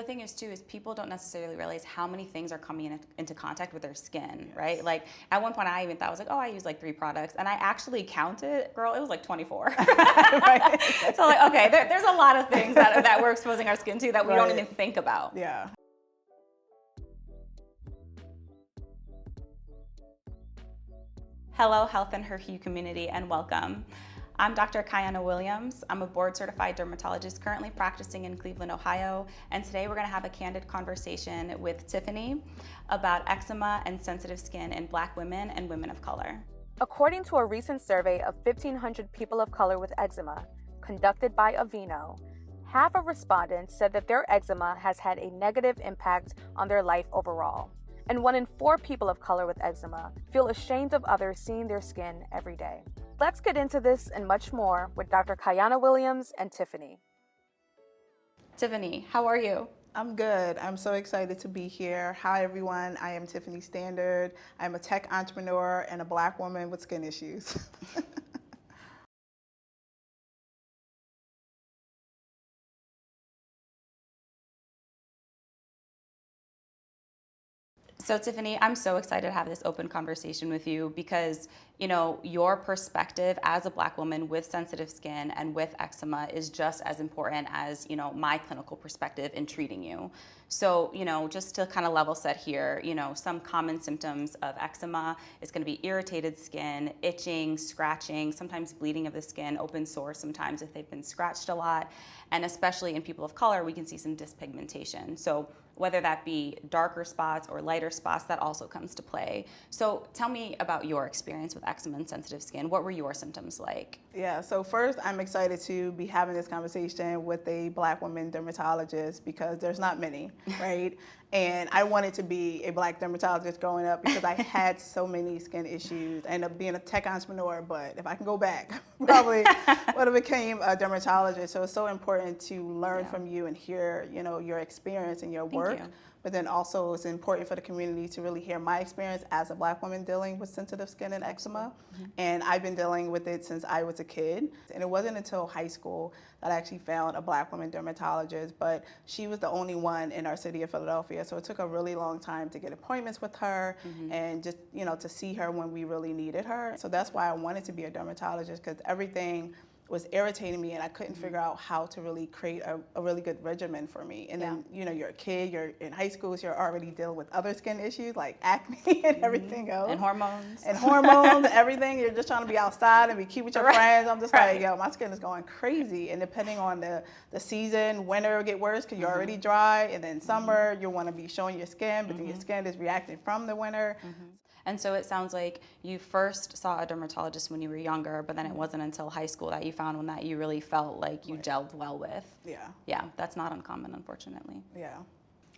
the thing is too, is people don't necessarily realize how many things are coming into contact with their skin, right? Like at one point I even thought, I was like, oh, I use like 3 products. And I actually counted, girl, it was like 24. Right? So like, okay, there's a lot of things that we're exposing our skin to that we don't even think about. Yeah. Hello, Health and Her Hue community, and welcome. I'm Dr. Kiyanna Williams. I'm a board-certified dermatologist currently practicing in Cleveland, Ohio, and today we're going to have a candid conversation with Tiffanie about eczema and sensitive skin in Black women and women of color. According to a recent survey of 1,500 people of color with eczema, conducted by Aveeno, half of respondents said that their eczema has had a negative impact on their life overall. And 1 in 4 people of color with eczema feel ashamed of others seeing their skin every day. Let's get into this and much more with Dr. Kiyanna Williams and Tiffanie. Tiffanie, how are you? I'm good. I'm so excited to be here. Hi, everyone. I am Tiffanie Stanard. I'm a tech entrepreneur and a Black woman with skin issues. So Tiffanie, I'm so excited to have this open conversation with you because, you know, your perspective as a Black woman with sensitive skin and with eczema is just as important as, you know, my clinical perspective in treating you. So, you know, just to kind of level set here, you know, some common symptoms of eczema is going to be irritated skin, itching, scratching, sometimes bleeding of the skin, open sores sometimes if they've been scratched a lot. And especially in people of color, we can see some dyspigmentation. So whether that be darker spots or lighter spots, that also comes to play. So tell me about your experience with eczema and sensitive skin. What were your symptoms like? Yeah, so first I'm excited to be having this conversation with a Black woman dermatologist because there's not many, right? And I wanted to be a Black dermatologist growing up because I had so many skin issues. I ended up being a tech entrepreneur, but if I can go back, probably would have became a dermatologist. So it's so important to learn from you and hear, you know, your experience and your work. Thank you. But then also it's important for the community to really hear my experience as a Black woman dealing with sensitive skin and eczema. And I've been dealing with it since I was a kid. And it wasn't until high school that I actually found a Black woman dermatologist, but she was the only one in our city of Philadelphia. So it took a really long time to get appointments with her and just, you know, to see her when we really needed her. So that's why I wanted to be a dermatologist, because everything was irritating me and I couldn't figure out how to really create a really good regimen for me. And then, you know, you're a kid, you're in high school, so you're already dealing with other skin issues like acne and everything else. And hormones. And hormones and everything. You're just trying to be outside and be cute with your friends. I'm just like, yo, my skin is going crazy. And depending on the season, winter will get worse because you're already dry. And then summer, you'll want to be showing your skin, but then your skin is reacting from the winter. And so it sounds like you first saw a dermatologist when you were younger, but then it wasn't until high school that you found one that you really felt like you gelled well with. Yeah. Yeah, that's not uncommon, unfortunately. Yeah.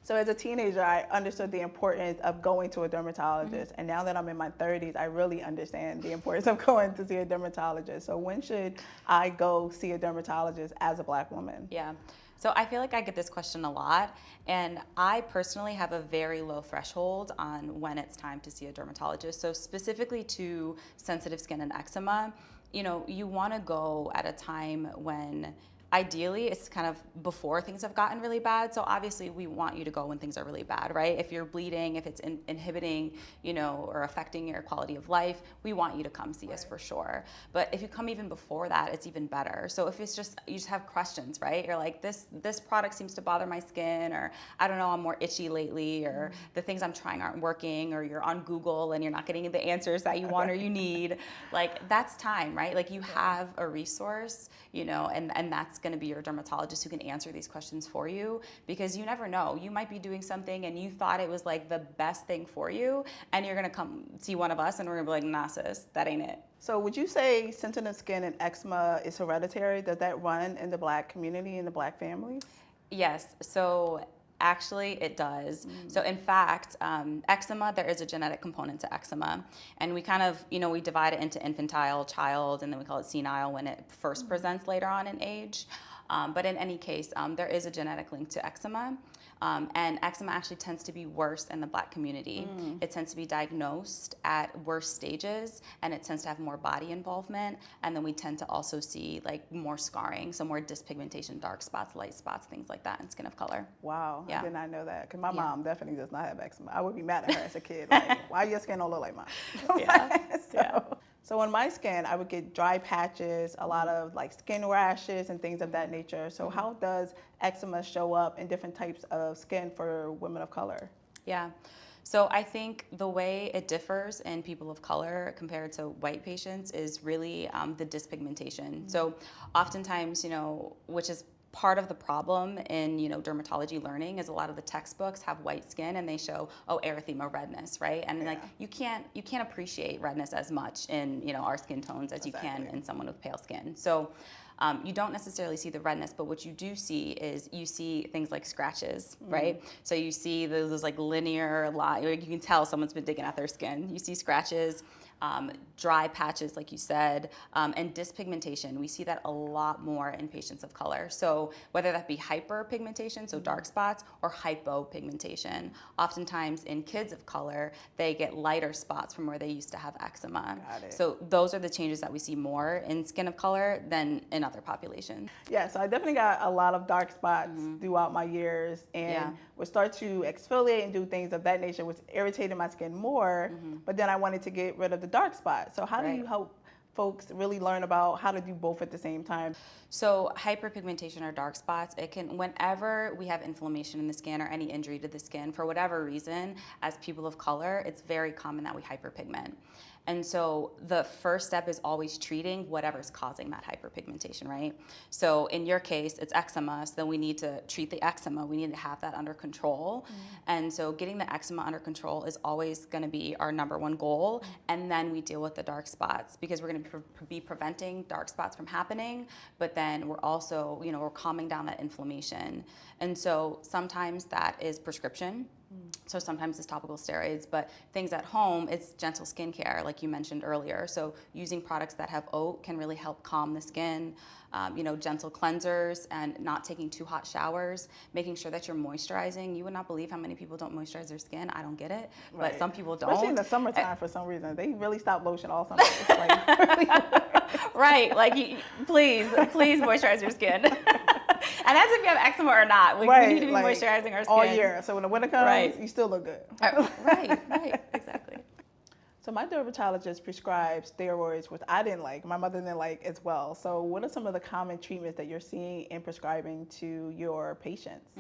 So as a teenager, I understood the importance of going to a dermatologist. And now that I'm in my 30s, I really understand the importance of going to see a dermatologist. So when should I go see a dermatologist as a Black woman? Yeah. So I feel like I get this question a lot, and I personally have a very low threshold on when it's time to see a dermatologist. So specifically to sensitive skin and eczema, you know, you want to go at a time when ideally it's kind of before things have gotten really bad. So obviously we want you to go when things are really bad, right? If you're bleeding, if it's inhibiting, you know, or affecting your quality of life, we want you to come see us for sure. But if you come even before that, it's even better. So if it's just, you just have questions, right? You're like, this product seems to bother my skin, or I don't know, I'm more itchy lately, or the things I'm trying aren't working, or you're on Google and you're not getting the answers that you want or you need. Like, that's time, right? Like, you have a resource, you know, and that's going to be your dermatologist who can answer these questions for you, because you never know. You might be doing something and you thought it was like the best thing for you, and you're going to come see one of us and we're going to be like, nah, sis, that ain't it. So would you say sensitive skin and eczema is hereditary? Does that run in the Black community, in the Black families? Yes. So actually, it does. So in fact, eczema, there is a genetic component to eczema. And we kind of, you know, we divide it into infantile, child, and then we call it senile when it first presents later on in age. But in any case, there is a genetic link to eczema. And eczema actually tends to be worse in the Black community. It tends to be diagnosed at worse stages, and it tends to have more body involvement. And then we tend to also see like more scarring, so more dyspigmentation, dark spots, light spots, things like that in skin of color. Wow, Yeah. I did not know that. Because my mom definitely does not have eczema. I would be mad at her as a kid. Like, why your skin don't look like mine? So on my skin, I would get dry patches, a lot of like skin rashes and things of that nature. So how does eczema show up in different types of skin for women of color? Yeah. So I think the way it differs in people of color compared to white patients is really the dyspigmentation. So oftentimes, which is part of the problem in dermatology learning is a lot of the textbooks have white skin and they show erythema, redness, right? And like you can't appreciate redness as much in our skin tones as you can in someone with pale skin. So you don't necessarily see the redness, but what you do see is you see things like scratches, right? So you see those like linear lines, you can tell someone's been digging at their skin. You see scratches, dry patches, like you said, and dyspigmentation. We see that a lot more in patients of color. So whether that be hyperpigmentation, so dark spots, or hypopigmentation. Oftentimes in kids of color, they get lighter spots from where they used to have eczema. Got it. So those are the changes that we see more in skin of color than in other populations. Yeah, so I definitely got a lot of dark spots throughout my years and would start to exfoliate and do things of that nature, which irritated my skin more, but then I wanted to get rid of the dark spots. So how do you help folks really learn about how to do both at the same time? So hyperpigmentation or dark spots, it can, whenever we have inflammation in the skin or any injury to the skin, for whatever reason, as people of color, it's very common that we hyperpigment. And so the first step is always treating whatever's causing that hyperpigmentation, right? So in your case, it's eczema, so then we need to treat the eczema. We need to have that under control. And so getting the eczema under control is always gonna be our number one goal. And then we deal with the dark spots because we're gonna be preventing dark spots from happening, but then we're also, we're calming down that inflammation. And so sometimes that is prescription. So sometimes it's topical steroids, but things at home, it's gentle skincare, like you mentioned earlier. So using products that have oat can really help calm the skin, gentle cleansers and not taking too hot showers, making sure that you're moisturizing. You would not believe how many people don't moisturize their skin. I don't get it, but some people don't. Especially in the summertime for some reason. They really stop lotion all summer. It's like really right, like please moisturize your skin. And that's if you have eczema or not. We need to be moisturizing our skin all year. So when the winter comes, you still look good. Right, exactly. So my dermatologist prescribes steroids, which I didn't like. My mother didn't like as well. So what are some of the common treatments that you're seeing and prescribing to your patients?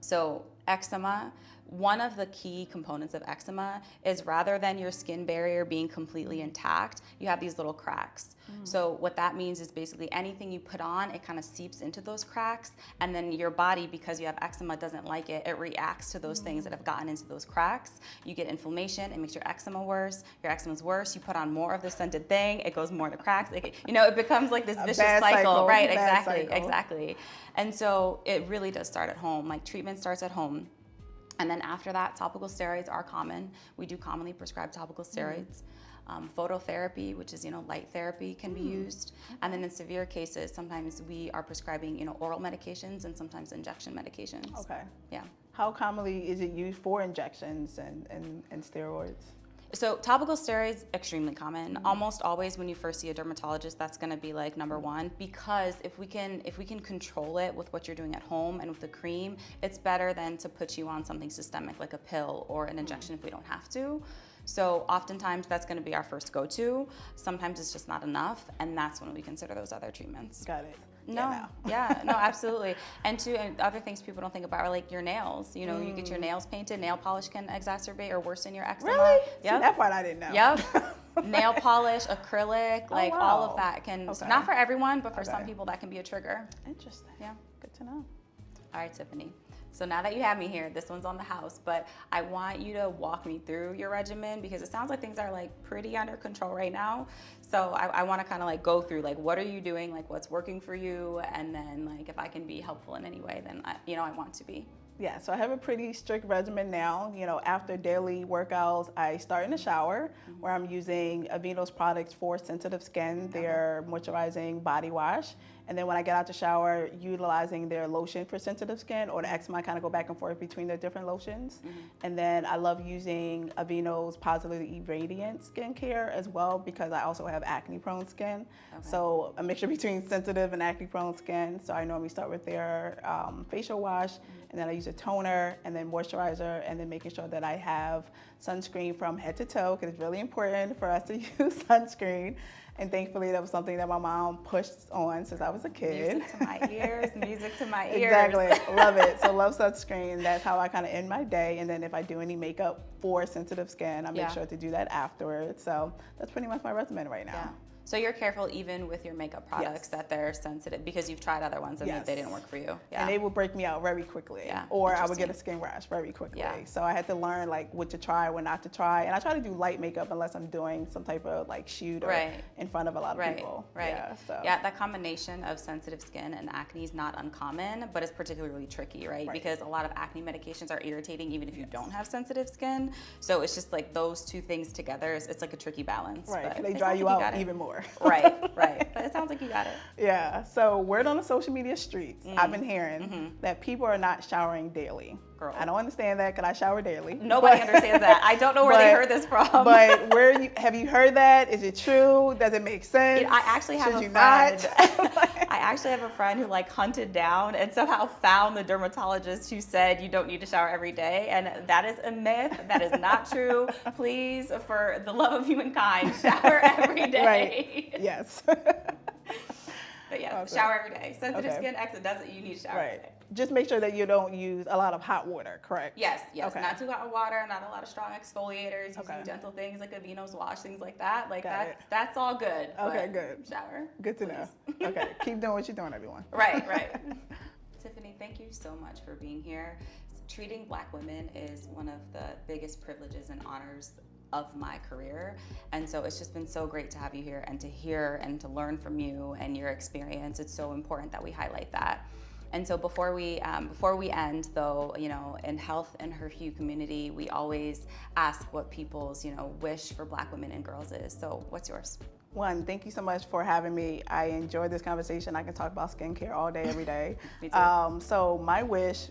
So eczema, one of the key components of eczema is rather than your skin barrier being completely intact, you have these little cracks. So what that means is basically anything you put on, it kind of seeps into those cracks, and then your body, because you have eczema, doesn't like it. It reacts to those things that have gotten into those cracks. You get inflammation, it makes your eczema worse. Your eczema's worse, you put on more of the scented thing, it goes more to cracks. It becomes like this vicious cycle. Right, exactly. And so it really does start at home. Like treatment starts at home. And then after that, topical steroids are common. We do commonly prescribe topical steroids. Phototherapy, which is light therapy, can be used. And then in severe cases, sometimes we are prescribing oral medications and sometimes injection medications. Okay. Yeah. How commonly is it used for injections and steroids? So topical steroids, extremely common. Almost always when you first see a dermatologist, that's gonna be like number one, because if we can control it with what you're doing at home and with the cream, it's better than to put you on something systemic like a pill or an injection if we don't have to. So oftentimes that's gonna be our first go-to. Sometimes it's just not enough, and that's when we consider those other treatments. Got it. No, absolutely. And other things people don't think about are like your nails. You get your nails painted, nail polish can exacerbate or worsen your eczema. Really? Yep. See, that part I didn't know. Yep. Nail polish, acrylic, all of that can, not for everyone, but for some people that can be a trigger. Interesting. Yeah. Good to know. All right, Tiffanie. So now that you have me here, this one's on the house, but I want you to walk me through your regimen because it sounds like things are like pretty under control right now. So I want to kind of like go through like what are you doing, like what's working for you, and then like if I can be helpful in any way, then I want to be. Yeah, so I have a pretty strict regimen now. After daily workouts, I start in the shower where I'm using Aveeno's products for sensitive skin, their moisturizing body wash. And then when I get out the shower, utilizing their lotion for sensitive skin or the eczema, I kind of go back and forth between the different lotions. And then I love using Aveeno's Positively Radiant skincare as well because I also have acne prone skin. So a mixture between sensitive and acne prone skin. So I normally start with their facial wash, and then I use a toner and then moisturizer, and then making sure that I have sunscreen from head to toe because it's really important for us to use sunscreen. And thankfully, that was something that my mom pushed on since I was a kid. Music to my ears, music to my ears. Exactly, love it. So love sunscreen. That's how I kind of end my day. And then if I do any makeup for sensitive skin, I make sure to do that afterwards. So that's pretty much my regimen right now. Yeah. So you're careful even with your makeup products that they're sensitive because you've tried other ones and they didn't work for you. Yeah. And they will break me out very quickly. Yeah. Or I would get a skin rash very quickly. Yeah. So I had to learn like what to try, what not to try. And I try to do light makeup unless I'm doing some type of like shoot or in front of a lot of people. Right. Yeah, so. Yeah, that combination of sensitive skin and acne is not uncommon, but it's particularly tricky, right? Because a lot of acne medications are irritating even if you don't have sensitive skin. So it's just like those two things together, it's like a tricky balance. Right, but they dry you out even more. Right. Right, but it sounds like you got it. Yeah, so word on the social media streets, I've been hearing that people are not showering daily. Girl. I don't understand that because I shower daily. Nobody understands that. I don't know where they heard this from. But have you heard that? Is it true? Does it make sense? I actually have Should a you friend. not? I actually have a friend who like hunted down and somehow found the dermatologist who said you don't need to shower every day, and that is a myth. That is not true. Please, for the love of humankind, shower every day. Right. Yes. But yes, shower every day. Sensitive skin, eczema, you need to shower every day. Just make sure that you don't use a lot of hot water, correct? Yes. Not too hot water, not a lot of strong exfoliators, using gentle things like Aveeno's wash, things like that. Like that's all good. Okay, good. Shower. Good to know. Okay, keep doing what you're doing, everyone. Right. Tiffanie, thank you so much for being here. Treating Black women is one of the biggest privileges and honors of my career, and so it's just been so great to have you here and to hear and to learn from you and your experience. It's so important that we highlight that. And so before we end, though, in Health and Her Hue community, we always ask what people's wish for Black women and girls is. So what's yours? One, thank you so much for having me. I enjoyed this conversation. I can talk about skincare all day, every day. Me too. So my wish,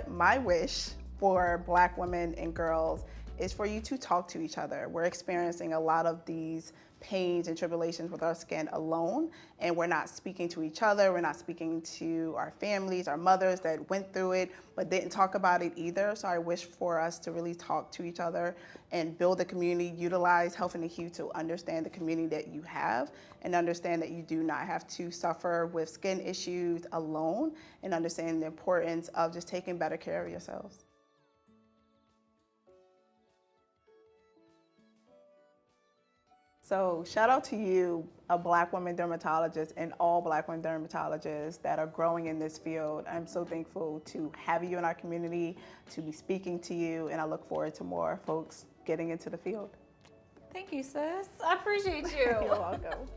my wish for Black women and girls is for you to talk to each other. We're experiencing a lot of these pains and tribulations with our skin alone, and we're not speaking to each other. We're not speaking to our families, our mothers that went through it but didn't talk about it either. So I wish for us to really talk to each other and build a community, utilize Health and Hue to understand the community that you have and understand that you do not have to suffer with skin issues alone, and understand the importance of just taking better care of yourselves. So shout out to you, a Black woman dermatologist, and all Black women dermatologists that are growing in this field. I'm so thankful to have you in our community, to be speaking to you, and I look forward to more folks getting into the field. Thank you, sis. I appreciate you. You're welcome.